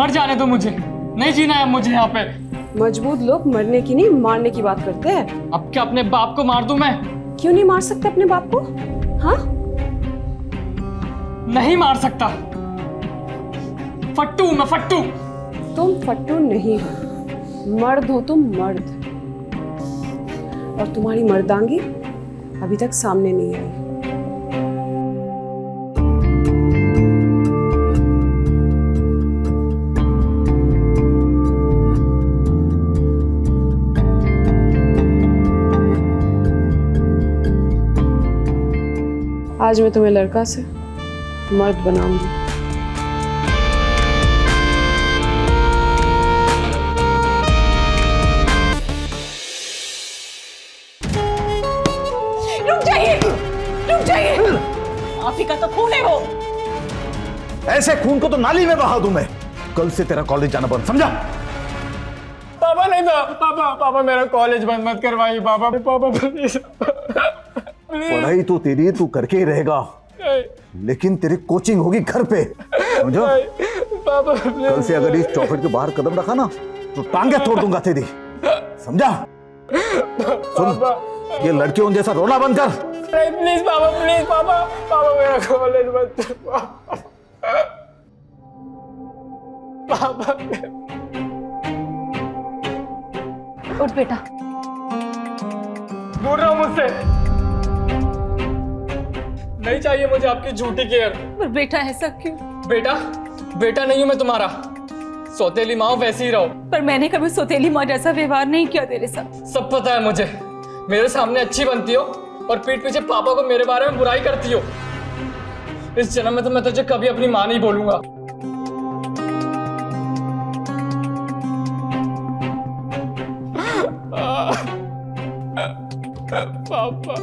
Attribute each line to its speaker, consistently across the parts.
Speaker 1: मर जाने दो मुझे, नहीं जीना है मुझे यहाँ पे।
Speaker 2: मजबूत लोग मरने की नहीं मारने की बात करते हैं।
Speaker 1: अब क्या अपने बाप को मार दूं मैं?
Speaker 2: क्यों नहीं मार सकते अपने बाप को? हाँ,
Speaker 1: नहीं मार सकता, फट्टू हूं मैं, फट्टू।
Speaker 2: तुम फट्टू नहीं हो, मर्द हो तुम, मर्द। और तुम्हारी मर्दांगी अभी तक सामने नहीं आई। आज मैं तुम्हें लड़का से मर्द बनाऊंगी।
Speaker 3: रुक जाइए, रुक जाइए। आप ही का तो खून है वो।
Speaker 4: ऐसे खून को तो नाली में बहा दूं मैं। कल से तेरा कॉलेज जाना बंद, समझा?
Speaker 1: पापा नहीं था, पापा मेरा कॉलेज बंद मत करवाइए पापा, प्लीज।
Speaker 4: पढ़ाई तो तेरी तू करके ही रहेगा, लेकिन तेरी कोचिंग होगी घर पे, समझो?
Speaker 1: पापा
Speaker 4: कल से अगर इस चौखट के बाहर कदम रखा ना तो टांगे तोड़ दूंगा तेरी, समझा? सुन, ये लड़कियों जैसा रोना बंद कर।
Speaker 1: प्लीज पापा, प्लीज पापा मेरा कॉलेज मत पापा।
Speaker 3: उठ बेटा।
Speaker 1: बोल रहा हूँ मुझसे, नहीं चाहिए मुझे आपकी झूठी केयर।
Speaker 3: पर बेटा ऐसा क्यों?
Speaker 1: बेटा नहीं हूं मैं तुम्हारा, सौतेली माँ वैसे ही रहो।
Speaker 3: पर मैंने कभी सौतेली माँ जैसा व्यवहार नहीं किया तेरे साथ।
Speaker 1: सब पता है मुझे, मेरे सामने अच्छी बनती हो और पीठ पीछे पापा को मेरे बारे में बुराई करती हो। इस जन्म में तो मैं तुझे कभी अपनी माँ नहीं बोलूंगा। पापा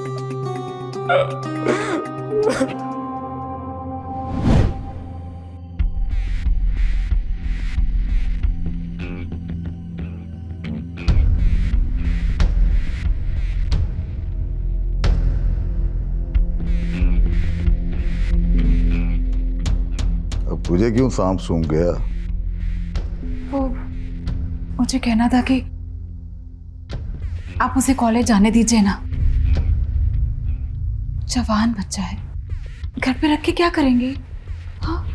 Speaker 4: अब तुझे क्यों सांप सूंघ गया?
Speaker 3: वो मुझे कहना था कि आप उसे कॉलेज जाने दीजिए ना। जवान बच्चा है, घर पे रख के क्या करेंगे? हाँ?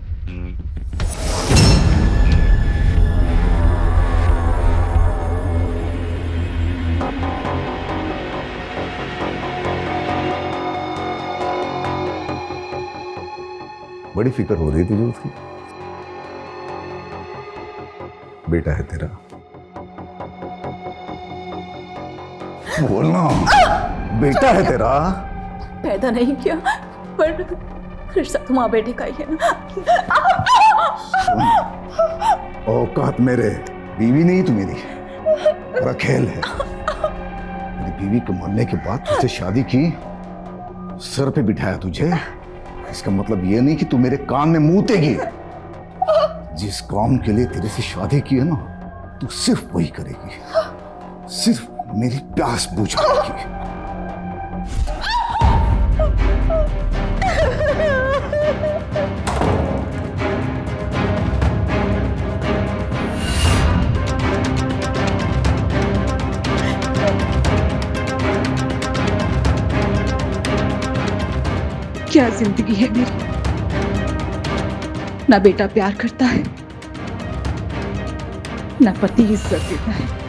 Speaker 4: बड़ी फिक्र हो रही तुझे उसकी। बेटा है तेरा, बोलना। बेटा है तेरा।
Speaker 3: पैदा नहीं किया, पर रिश्ता तो माँ बेटे का ही है ना।
Speaker 4: औकात मेरे, बीवी नहीं तू मेरी, बड़ा खेल है। मेरी बीवी के मरने के बाद तुझसे शादी की, सर पे बिठाया तुझे। इसका मतलब ये नहीं कि तू मेरे कान में मूतेगी। जिस काम के लिए तेरे से शादी की है ना, तू सिर्फ वही करेगी, सिर्फ मेरी प्यास बुझाएगी।
Speaker 3: क्या जिंदगी है मेरी। ना बेटा प्यार करता है, ना पति इज्जत देता है।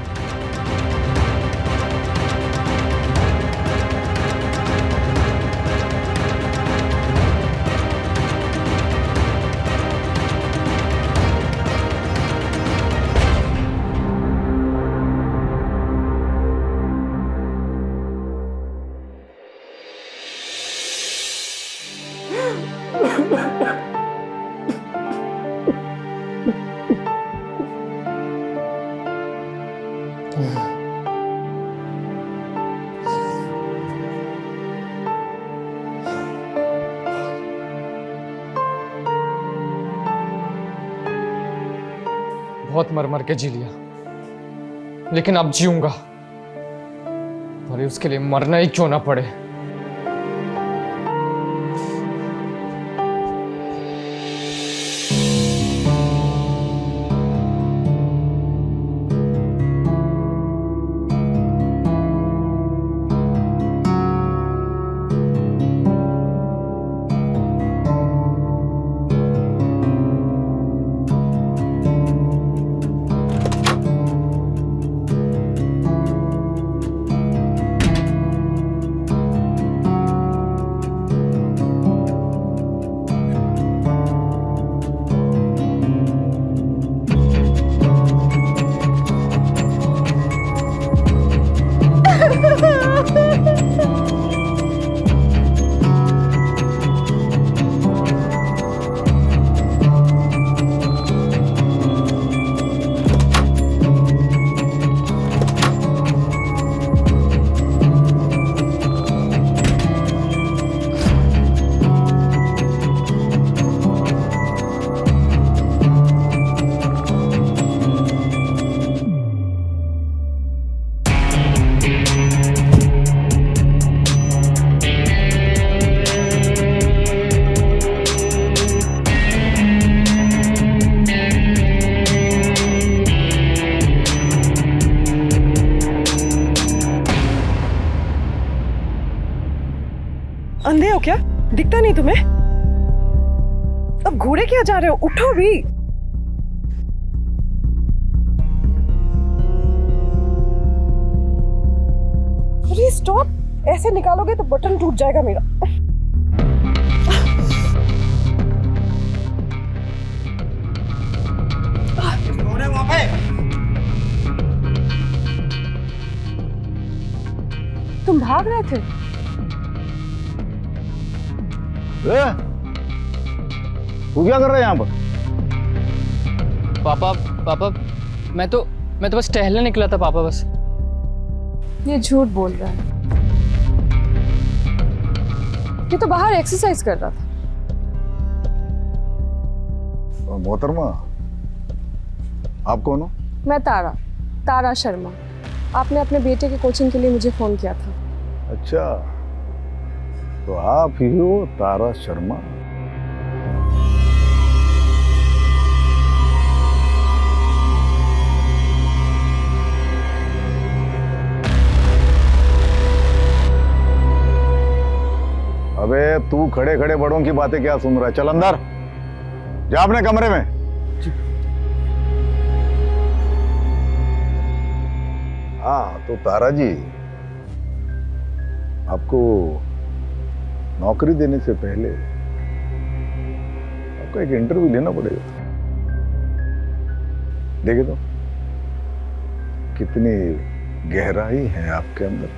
Speaker 1: बहुत मर मर के जी लिया, लेकिन अब जीऊंगा, भले उसके लिए मरना ही क्यों ना पड़े।
Speaker 2: दिखता नहीं तुम्हें? अब घूरे क्या जा रहे हो? उठो भी। अरे स्टॉप, ऐसे निकालोगे तो बटन टूट जाएगा मेरा।
Speaker 4: वहां पे
Speaker 2: तुम भाग रहे थे?
Speaker 4: तू क्या कर रहा है यहाँ पर?
Speaker 1: पापा मैं तो बस टहलने निकला था पापा, बस।
Speaker 2: ये झूठ बोल रहा है। ये तो बाहर एक्सरसाइज कर रहा था।
Speaker 4: मोहतरमा, आप कौन हो?
Speaker 2: मैं तारा शर्मा। आपने अपने बेटे के कोचिंग के लिए मुझे फोन किया था।
Speaker 4: अच्छा, तो आप ही हो तारा शर्मा? अबे तू खड़े खड़े बड़ों की बातें क्या सुन रहा है? चल अंदर जा अपने कमरे में। हाँ तो तारा जी, आपको नौकरी देने से पहले आपको एक इंटरव्यू लेना पड़ेगा। देखे तो कितनी गहराई है आपके अंदर,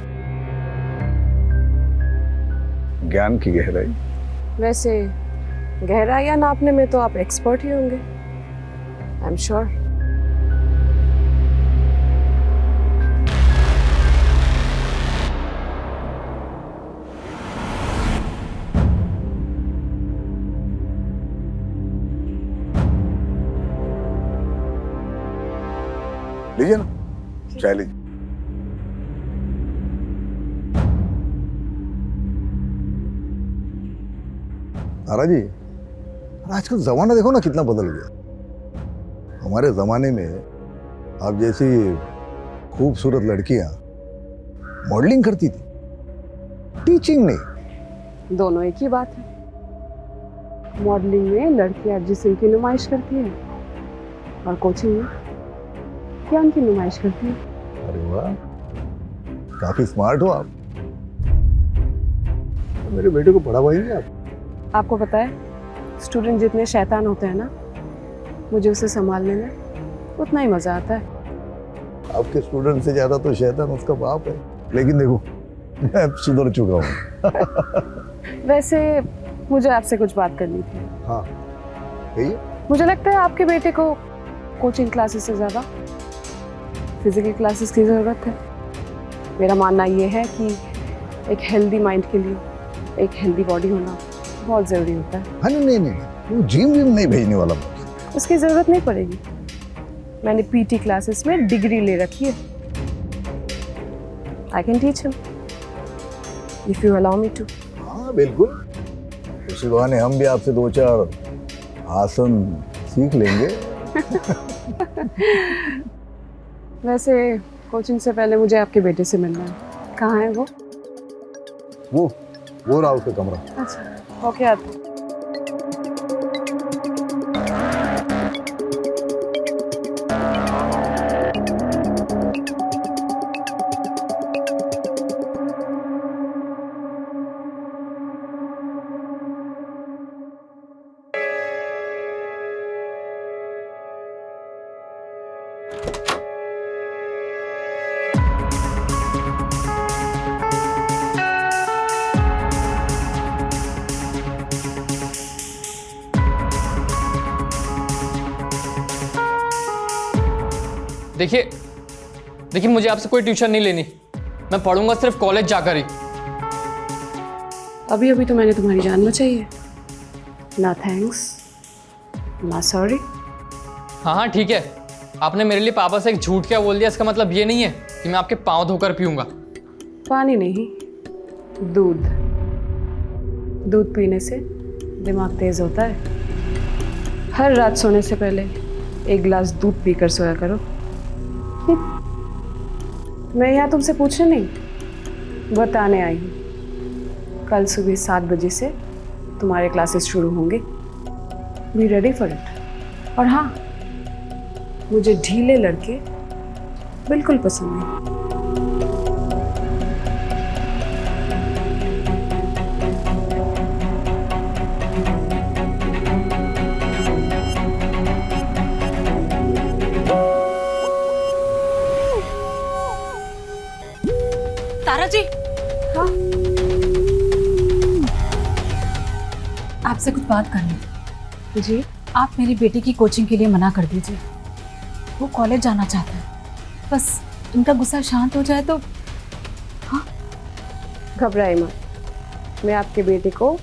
Speaker 4: ज्ञान की गहराई।
Speaker 2: वैसे गहराइयां नापने में तो आप एक्सपर्ट ही होंगे, आई एम श्योर।
Speaker 4: लीजिए ना, चाय लीजिए। तारा जी, आजकल जमाना देखो ना कितना बदल गया। हमारे जमाने में आप जैसी खूबसूरत लड़कियां मॉडलिंग करती थी, टीचिंग नहीं।
Speaker 2: दोनों एक ही बात है। मॉडलिंग में लड़कियां जिस्म की नुमाइश करती हैं और कोचिंग में ज्ञान की नुमाइश करती है।
Speaker 4: अरे वाह, काफी स्मार्ट हो आप। मेरे बेटे को पढ़ा पाएंगे आप?
Speaker 2: आपको पता है, स्टूडेंट जितने शैतान होते हैं ना, मुझे उसे संभालने में उतना ही मजा आता है।
Speaker 4: आपके स्टूडेंट से ज्यादा तो शैतान उसका बाप है। लेकिन देखो, मैं सुधर चुका हूँ।
Speaker 2: वैसे मुझे आपसे कुछ बात करनी थी।
Speaker 4: हाँ कहिए।
Speaker 2: मुझे लगता है आपके बेटे को कोचिंग क्लासेस से ज्यादा फिजिकल क्लासेस की जरूरत है। मेरा मानना ये है कि एक हेल्दी माइंड के लिए एक हेल्दी बॉडी होना बहुत जरूरी होता है।
Speaker 4: हाँ नहीं, वो जिम नहीं भेजने वाला।
Speaker 2: उसकी जरूरत नहीं पड़ेगी। मैंने पीटी क्लासेस में डिग्री ले रखी है। I can teach him if you allow me to.
Speaker 4: हाँ बिल्कुल, उसी बहाने हम भी आपसे 2-4 आसन सीख लेंगे।
Speaker 2: वैसे कोचिंग से पहले मुझे आपके बेटे से मिलना है। कहाँ है वो?
Speaker 4: वो रहा उसका कमरा।
Speaker 2: अच्छा, ओके आते हैं।
Speaker 1: देखिए मुझे आपसे कोई ट्यूशन नहीं लेनी। मैं पढ़ूंगा सिर्फ कॉलेज जाकर ही।
Speaker 2: अभी अभी तो मैंने तुम्हारी जान बचाई है। ना थैंक्स, ना सॉरी।
Speaker 1: हाँ ठीक है, आपने मेरे लिए पापा से एक झूठ क्या बोल दिया, इसका मतलब ये नहीं है कि मैं आपके पाँव धोकर पीऊंगा।
Speaker 2: पानी नहीं, दूध। दूध पीने से दिमाग तेज होता है। हर रात सोने से पहले एक गिलास दूध पीकर सोया करो। मैं यहाँ तुमसे पूछने नहीं, बताने आई हूँ। कल सुबह 7 बजे से तुम्हारे क्लासेस शुरू होंगे। Be ready for it. और हाँ, मुझे ढीले लड़के बिल्कुल पसंद नहीं।
Speaker 3: तारा जी,
Speaker 2: हाँ,
Speaker 3: आपसे कुछ बात करनी थी।
Speaker 2: जी।
Speaker 3: आप मेरी बेटी की कोचिंग के लिए मना कर दीजिए। वो कॉलेज जाना चाहता है, बस उनका गुस्सा शांत हो जाए तो।
Speaker 2: घबराए मत, मैं आपके बेटे को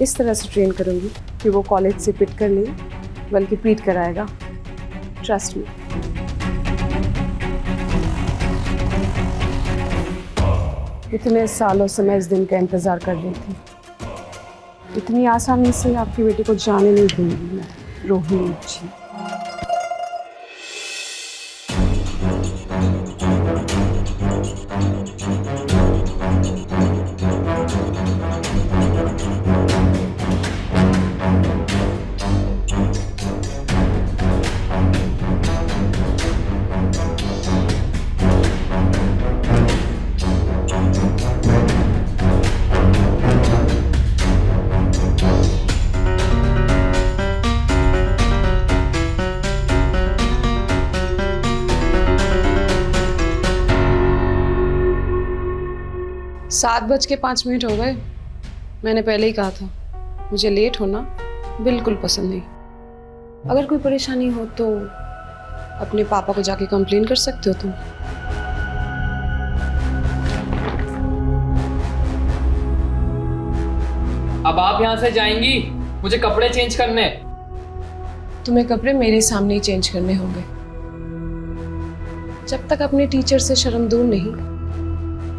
Speaker 2: इस तरह से ट्रेन करूंगी कि वो कॉलेज से पिट कर नहीं बल्कि पीट कर आएगा। Trust me. इतने सालों से मैं इस दिन का इंतजार कर रही थी। इतनी आसानी से आपके बेटे को जाने नहीं दूंगी मैं, रोहिणी जी। सात बज के 5 मिनट हो गए। मैंने पहले ही कहा था, मुझे लेट होना बिल्कुल पसंद नहीं। अगर कोई परेशानी हो तो अपने पापा को जाके कंप्लेन कर सकते हो तुम।
Speaker 1: अब आप यहाँ से जाएंगी, मुझे कपड़े चेंज करने।
Speaker 2: तुम्हें कपड़े मेरे सामने ही चेंज करने होंगे। जब तक अपने टीचर से शर्म दूर नहीं,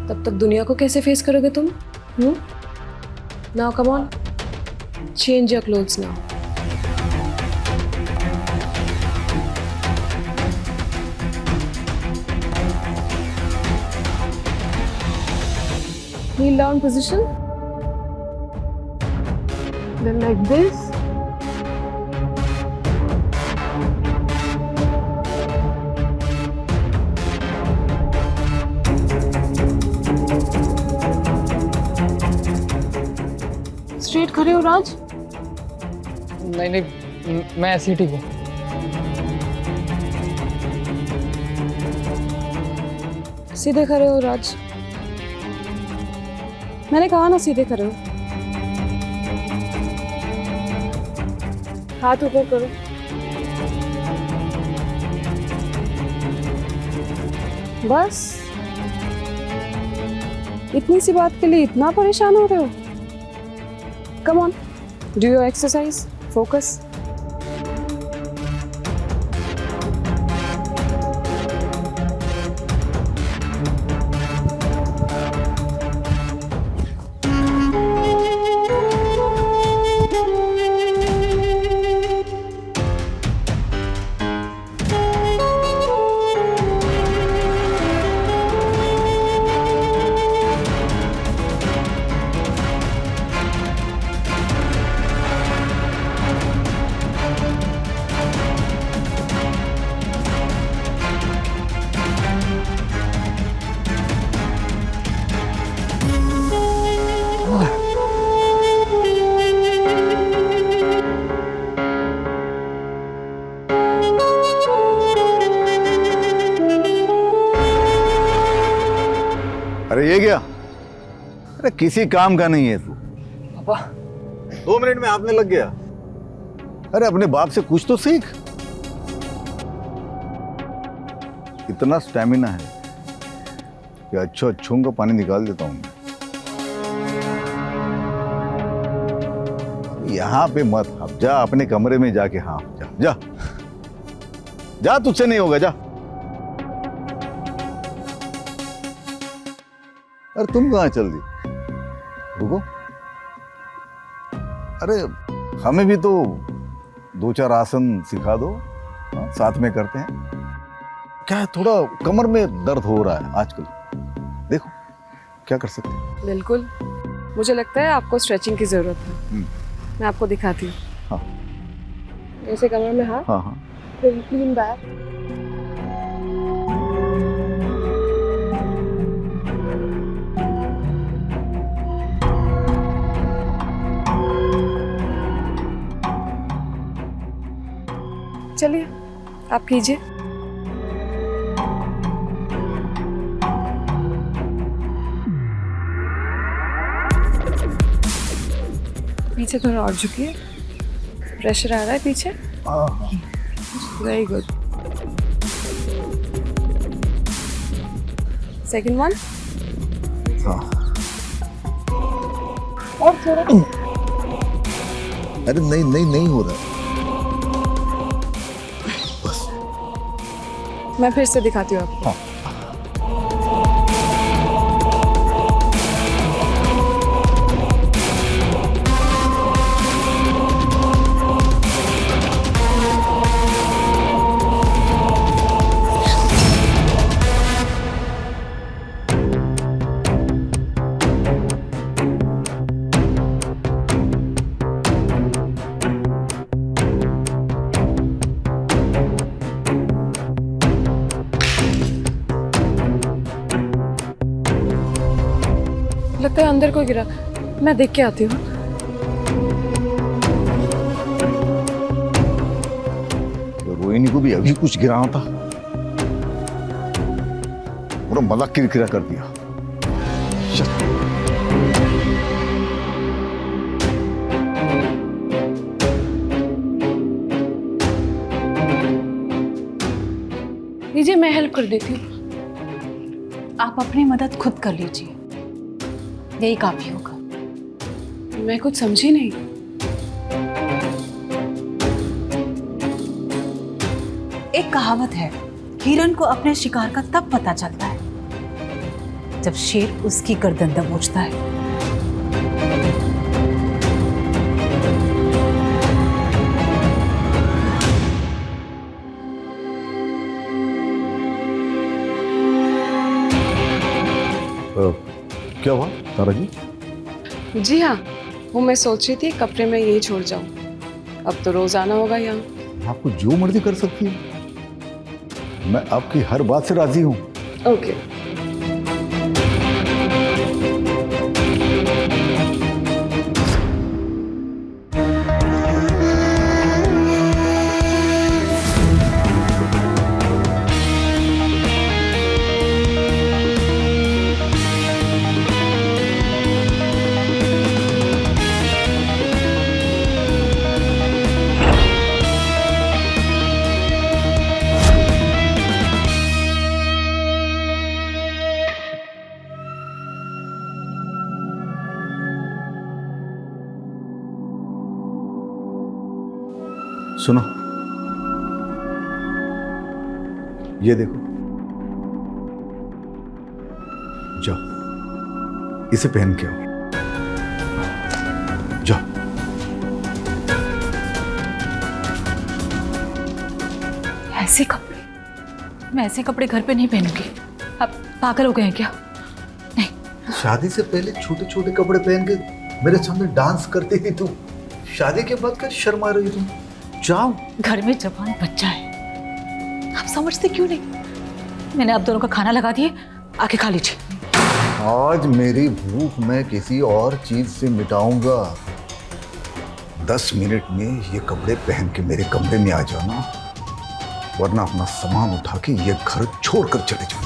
Speaker 2: तब तक दुनिया को कैसे फेस करोगे तुम? Now come on, change your clothes now. Kneel down position. Then like this. Straight खड़े हो राज।
Speaker 1: नहीं नहीं, मैं ऐसे ही ठीक हूँ।
Speaker 2: सीधे खड़े हो राज। मैंने कहा ना सीधे खड़े हो। हाथ ऊपर करो। बस इतनी सी बात के लिए इतना परेशान हो रहे हो? Come on, do your exercise. Focus.
Speaker 4: अरे ये क्या? अरे किसी काम का नहीं है तू।
Speaker 1: पापा
Speaker 4: 2 मिनट में आपने लग गया। अरे अपने बाप से कुछ तो सीख। इतना स्टैमिना है कि अच्छों का पानी निकाल देता हूं मैं। यहां पे मत हाफ, जा अपने कमरे में जाके हाफ जा जा जा, तुझसे नहीं होगा, जा। अरे तुम कहाँ चल दी? रुको, अरे हमें भी तो 2-4 आसन सिखा दो। हाँ, साथ में करते हैं। क्या है, थोड़ा कमर में दर्द हो रहा है आजकल, देखो क्या कर सकते हैं।
Speaker 2: बिल्कुल, मुझे लगता है आपको स्ट्रेचिंग की जरूरत है। मैं आपको दिखाती हूँ।
Speaker 4: हाँ
Speaker 2: ऐसे कमरे में हाथ,
Speaker 4: हाँ हाँ।
Speaker 2: फिर क्लीन बैग, चलिए आप कीजिए। पीछे थोड़ा और झुकिए, प्रेशर आ रहा है पीछे। Very good. सेकंड वन,
Speaker 4: हाँ।
Speaker 2: और थोड़ा।
Speaker 4: अरे नहीं नहीं नहीं हो रहा है। बस।
Speaker 2: मैं फिर से दिखाती हूँ आपको।
Speaker 4: हाँ।
Speaker 2: लगता है अंदर कोई गिरा, मैं देख के आती हूँ।
Speaker 4: रोहिणी को भी अभी कुछ गिरा था, पूरा मजाक किरकिरा कर दिया।
Speaker 2: लीजिए मैं हेल्प कर देती हूँ।
Speaker 3: आप अपनी मदद खुद कर लीजिए, यही काफी होगा।
Speaker 2: मैं कुछ समझी नहीं।
Speaker 3: एक कहावत है, हिरन को अपने शिकार का तब पता चलता है जब शेर उसकी गर्दन दबोचता है।
Speaker 4: क्या हुआ तारा जी?
Speaker 2: जी हाँ, वो मैं सोच रही थी कपड़े में यही छोड़ जाऊं। अब तो रोज आना होगा यहाँ।
Speaker 4: आपको जो मर्जी कर सकती है, मैं आपकी हर बात से राजी हूँ।
Speaker 2: ओके।
Speaker 4: सुनो, ये देखो, जाओ इसे पहन के आओ। जाओ।
Speaker 3: ऐसे कपड़े, मैं ऐसे कपड़े घर पे नहीं पहनूंगी। आप पागल हो गए हैं क्या? नहीं।
Speaker 5: शादी से पहले छोटे छोटे कपड़े पहन के मेरे सामने डांस करती थी तू, शादी के बाद क्या शर्मा रही तुम? जाओ।
Speaker 3: घर में जवान बच्चा है, आप समझते क्यों नहीं? मैंने आप दोनों का खाना लगा दिए, आके खा लीजिए।
Speaker 5: आज मेरी भूख मैं किसी और चीज से मिटाऊंगा।
Speaker 4: 10 मिनट में ये कपड़े पहन के मेरे कमरे में आ जाना, वरना अपना सामान उठा के ये घर छोड़कर चले जाओ।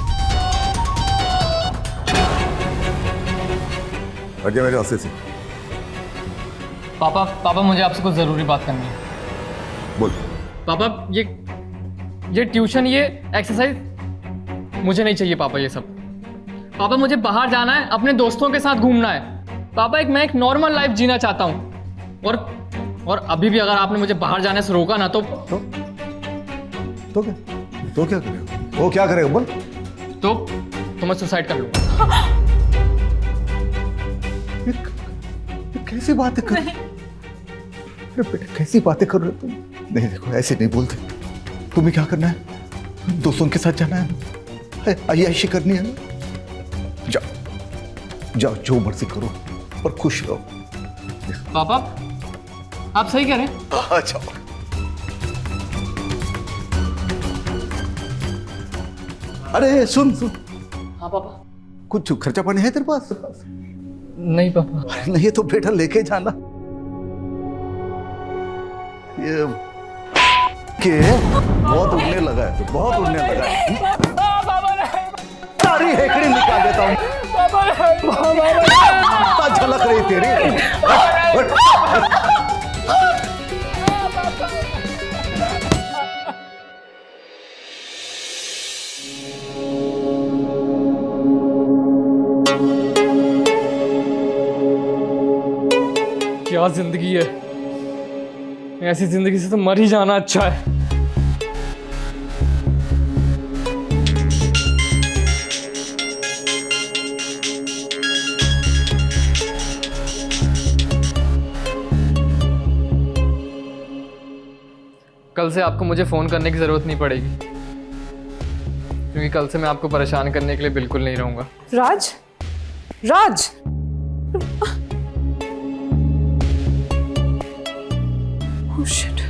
Speaker 4: हट जा मेरे रास्ते से।
Speaker 1: पापा मुझे आपसे कुछ ज़रूरी बात करनी है।
Speaker 4: बोल।
Speaker 1: पापा ये ट्यूशन, ये एक्सरसाइज मुझे नहीं चाहिए पापा। ये सब पापा, मुझे बाहर जाना है, अपने दोस्तों के साथ घूमना है पापा। मैं एक नॉर्मल लाइफ जीना चाहता हूँ। और अभी भी अगर आपने मुझे बाहर जाने से रोका ना तो
Speaker 4: क्या? तो क्या करेगा? वो क्या करेगा बोल?
Speaker 1: तो मैं सुसाइड कर लूंगा।
Speaker 4: ये कैसी बातें कर? अरे बेटा कैसी बातें कर रहे हो तुम? नहीं देखो, ऐसे नहीं बोलते। तुम्हें क्या करना है? दोस्तों के साथ जाना है, अय्याशी करनी है ना? जाओ जाओ, जो मर्जी करो पर खुश रहो।
Speaker 1: पापा आप सही कह रहे हैं।
Speaker 4: अच्छा अरे सुन सुन,
Speaker 1: हाँ पापा।
Speaker 4: कुछ खर्चा पानी है तेरे पास?
Speaker 1: नहीं पापा।
Speaker 4: अरे नहीं तो बेटा लेके जाना। ये के बहुत उड़ने लगा है, बहुत उड़ने लगा है। सारी हेकड़ी निकाल देता हूँ। झलक रही तेरी। हट, हट, हट।
Speaker 1: क्या जिंदगी है, ऐसी जिंदगी से तो मर ही जाना अच्छा है। कल से आपको मुझे फोन करने की जरूरत नहीं पड़ेगी, क्योंकि कल से मैं आपको परेशान करने के लिए बिल्कुल नहीं रहूंगा।
Speaker 2: राज, राज, oh shit.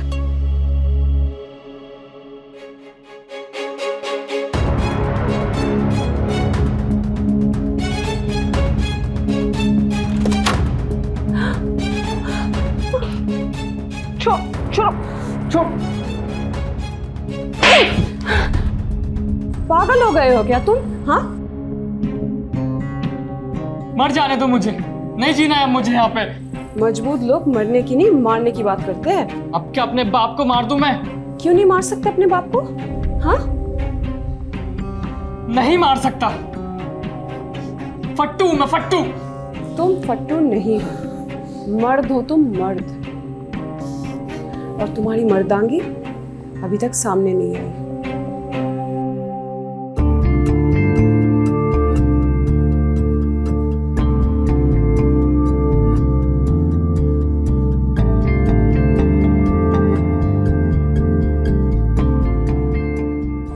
Speaker 2: पागल हो गए हो क्या तुम? हाँ,
Speaker 1: मर जाने दो मुझे, नहीं जीना है मुझे यहाँ पे।
Speaker 2: मजबूत लोग मरने की नहीं मारने की बात करते हैं।
Speaker 1: अब क्या अपने बाप को मार दूं मैं?
Speaker 2: क्यों नहीं मार सकते अपने बाप को? हाँ,
Speaker 1: नहीं मार सकता, फट्टू मैं फट्टू।
Speaker 2: तुम फट्टू नहीं हो, मर्द हो तुम, मर्द। और तुम्हारी मर्दांगी अभी तक सामने नहीं आई।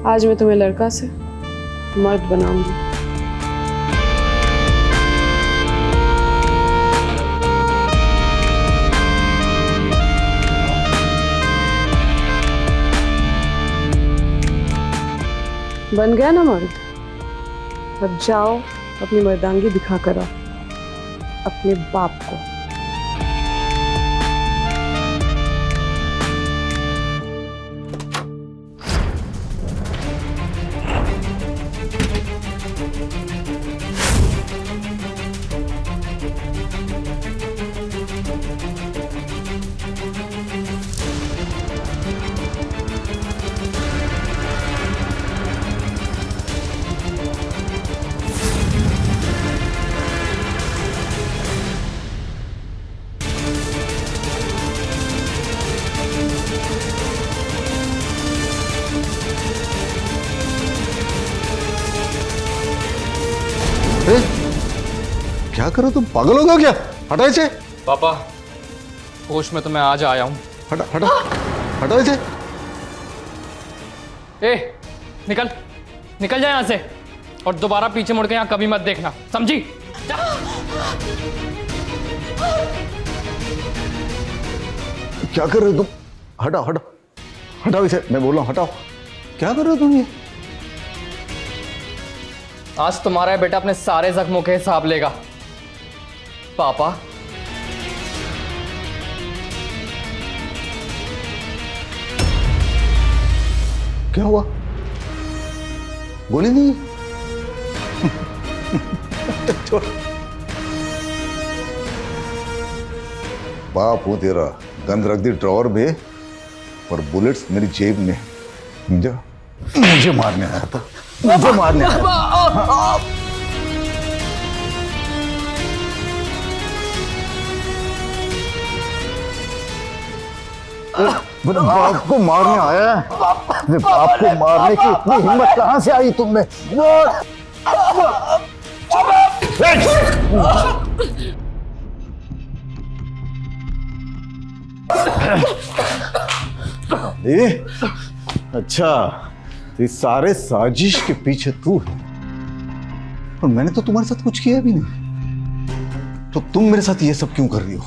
Speaker 2: आज मैं तुम्हें लड़का से मर्द बनाऊंगी। बन गया ना मर्द? अब जाओ अपनी मर्दांगी दिखा कर आओ अपने बाप को।
Speaker 4: क्या करो तुम, पागल हो गए क्या? हटा इसे।
Speaker 1: पापा, होश में तो मैं आज आया हूँ।
Speaker 4: हटा हटा हटा इसे।
Speaker 1: ए, निकल निकल जाए यहाँ से, और दोबारा पीछे मुड़ के यहाँ कभी मत देखना, समझी?
Speaker 4: क्या कर रहे हो तुम? हटाओ हटाओ हटाओ इसे, मैं बोल रहा हूँ हटाओ। क्या कर रहे हो तुम ये?
Speaker 1: आज तुम्हारा बेटा अपने सारे जख्मों के हिसाब लेगा। पापा,
Speaker 4: क्या हुआ? गोली नहीं? छोड़। बाप हो तेरा, गन रख दी ड्रॉवर में और बुलेट्स मेरी जेब में। समझा? मुझे मारने आया था, मुझे मारने आया था। मेरे बाप को मारने आया है? मेरे बाप को मारने की इतनी हिम्मत कहां से आई तुमने? अच्छा, तो इस सारे साजिश के पीछे तू है, और मैंने तो तुम्हारे साथ कुछ किया भी नहीं, तो तुम मेरे साथ ये सब क्यों कर रही हो?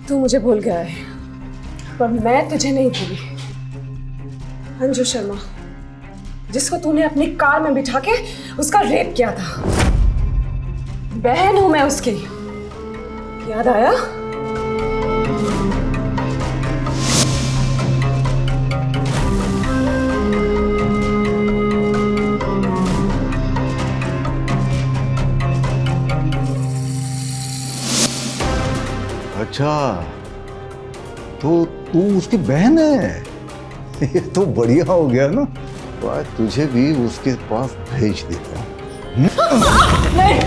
Speaker 2: तू मुझे भूल गया है। पर मैं तुझे नहीं भूली। अंजू शर्मा, जिसको तूने अपनी कार में बिठा के उसका रेप किया था, बहन हूं मैं उसकी। याद आया?
Speaker 4: अच्छा, तो तू उसकी बहन है? ये तो बढ़िया हो गया ना। तो आज तुझे भी उसके पास भेज देता हूँ।
Speaker 2: नहीं।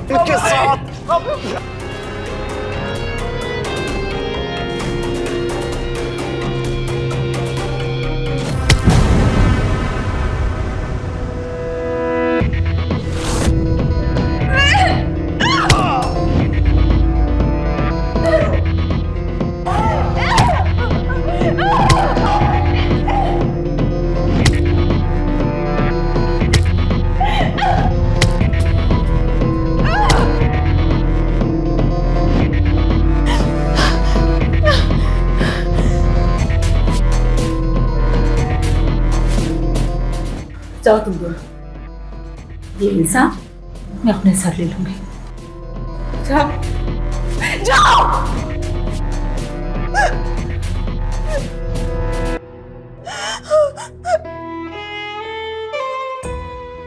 Speaker 4: के साथ
Speaker 3: जाओ तुम दोनों, ये इंसान मैं अपने सर ले लूंगी।
Speaker 2: जाओ, जाओ।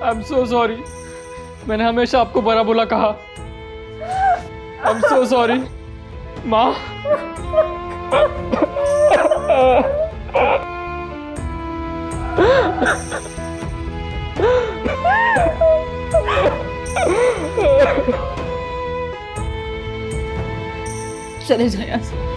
Speaker 1: आई एम सो सॉरी, मैंने हमेशा आपको बुरा बुरा कहा। आई एम सो सॉरी माँ।
Speaker 3: चले जाओ यहाँ से।